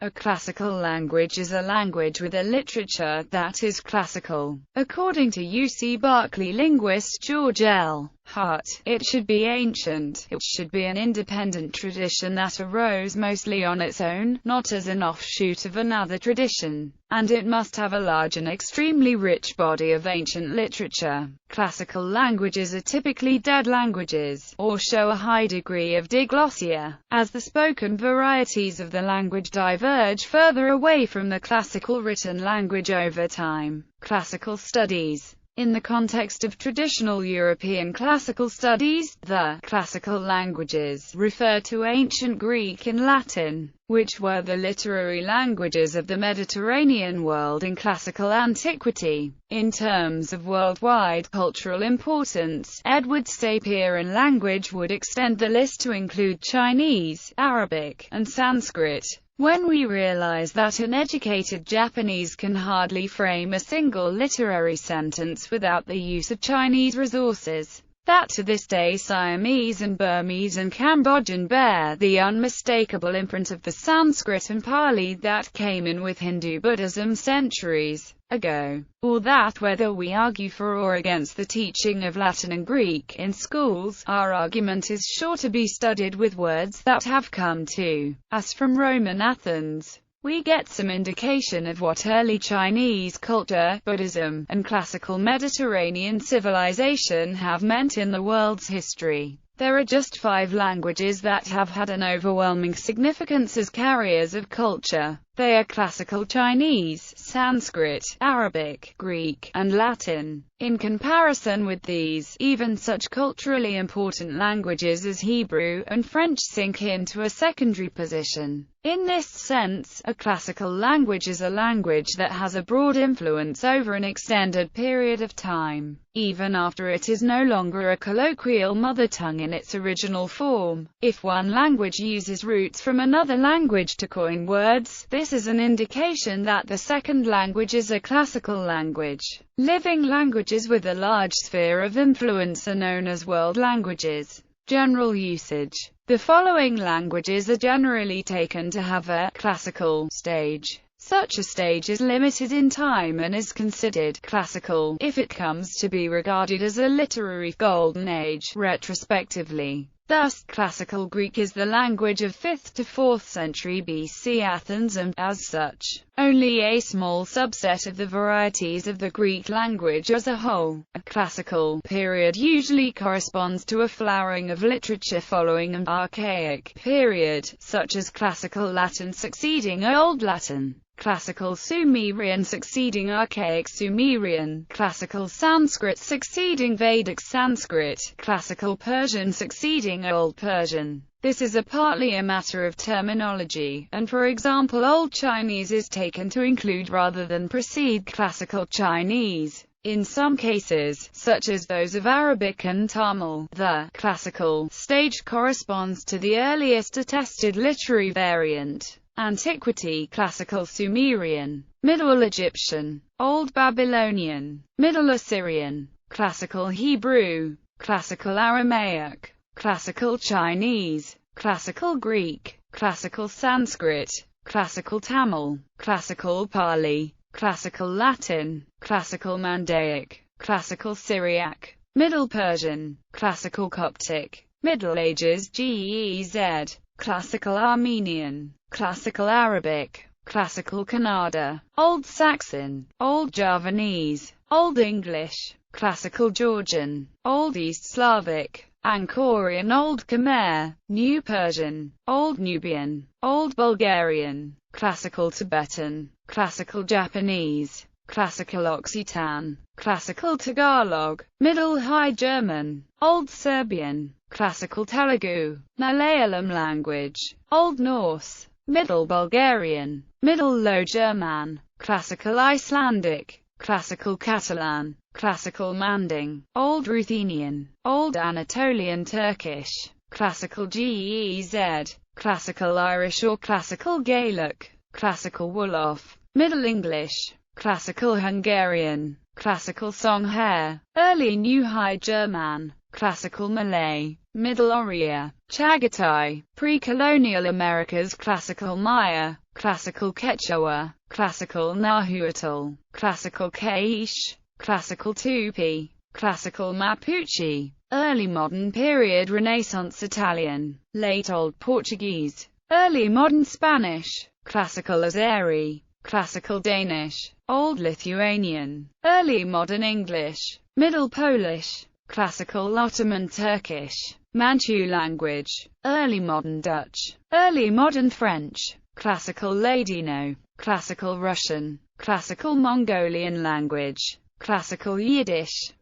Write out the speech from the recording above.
A classical language is a language with a literature that is classical. According to UC Berkeley linguist George L. Hart, it should be ancient. It should be an independent tradition that arose mostly on its own, not as an offshoot of another tradition. And it must have a large and extremely rich body of ancient literature. Classical languages are typically dead languages, or show a high degree of diglossia, as the spoken varieties of the language diverge further away from the classical written language over time. Classical studies. In the context of traditional European classical studies, the classical languages refer to ancient Greek and Latin, which were the literary languages of the Mediterranean world in classical antiquity. In terms of worldwide cultural importance, Edward Sapir language would extend the list to include Chinese, Arabic, and Sanskrit. When we realize that an educated Japanese can hardly frame a single literary sentence without the use of Chinese resources, that to this day Siamese and Burmese and Cambodian bear the unmistakable imprint of the Sanskrit and Pali that came in with Hindu Buddhism centuries ago, or that whether we argue for or against the teaching of Latin and Greek in schools, our argument is sure to be studied with words that have come to us from Roman Athens. We get some indication of what early Chinese culture, Buddhism, and classical Mediterranean civilization have meant in the world's history. There are just 5 languages that have had an overwhelming significance as carriers of culture. They are classical Chinese, Sanskrit, Arabic, Greek, and Latin. In comparison with these, even such culturally important languages as Hebrew and French sink into a secondary position. In this sense, a classical language is a language that has a broad influence over an extended period of time, even after it is no longer a colloquial mother tongue in its original form. If one language uses roots from another language to coin words, this is an indication that the second language is a classical language. Living languages with a large sphere of influence are known as world languages. General usage. The following languages are generally taken to have a classical stage. Such a stage is limited in time and is considered classical if it comes to be regarded as a literary golden age retrospectively. Thus, classical Greek is the language of 5th to 4th century BC Athens and, as such, only a small subset of the varieties of the Greek language as a whole. A classical period usually corresponds to a flowering of literature following an archaic period, such as classical Latin succeeding Old Latin, classical Sumerian succeeding archaic Sumerian, classical Sanskrit succeeding Vedic Sanskrit, classical Persian succeeding Old Persian. This is partly a matter of terminology, and for example Old Chinese is taken to include rather than precede classical Chinese. In some cases, such as those of Arabic and Tamil, the classical stage corresponds to the earliest attested literary variant. Antiquity: Classical Sumerian, Middle Egyptian, Old Babylonian, Middle Assyrian, Classical Hebrew, Classical Aramaic, Classical Chinese, Classical Greek, Classical Sanskrit, Classical Tamil, Classical Pali, Classical Latin, Classical Mandaic, Classical Syriac, Middle Persian, Classical Coptic, Middle Ages GEZ, Classical Armenian, Classical Arabic, Classical Kannada, Old Saxon, Old Javanese, Old English, Classical Georgian, Old East Slavic, Angkorian, Old Khmer, New Persian, Old Nubian, Old Bulgarian, Classical Tibetan, Classical Japanese, Classical Occitan, Classical Tagalog, Middle High German, Old Serbian, Classical Telugu, Malayalam language, Old Norse, Middle Bulgarian, Middle Low German, Classical Icelandic, Classical Catalan, Classical Manding, Old Ruthenian, Old Anatolian Turkish, Classical GEZ, Classical Irish or Classical Gaelic, Classical Wolof, Middle English, Classical Hungarian, Classical Songhair, Early New High German, Classical Malay, Middle Oriya, Chagatai, pre-colonial Americas, Classical Maya, Classical Quechua, Classical Nahuatl, Classical Quechua, Classical Tupi, Classical Mapuche, Early Modern Period Renaissance Italian, Late Old Portuguese, Early Modern Spanish, Classical Azeri, Classical Danish, Old Lithuanian, Early Modern English, Middle Polish, Classical Ottoman Turkish, Manchu language, Early Modern Dutch, Early Modern French, Classical Ladino, Classical Russian, Classical Mongolian language, Classical Yiddish,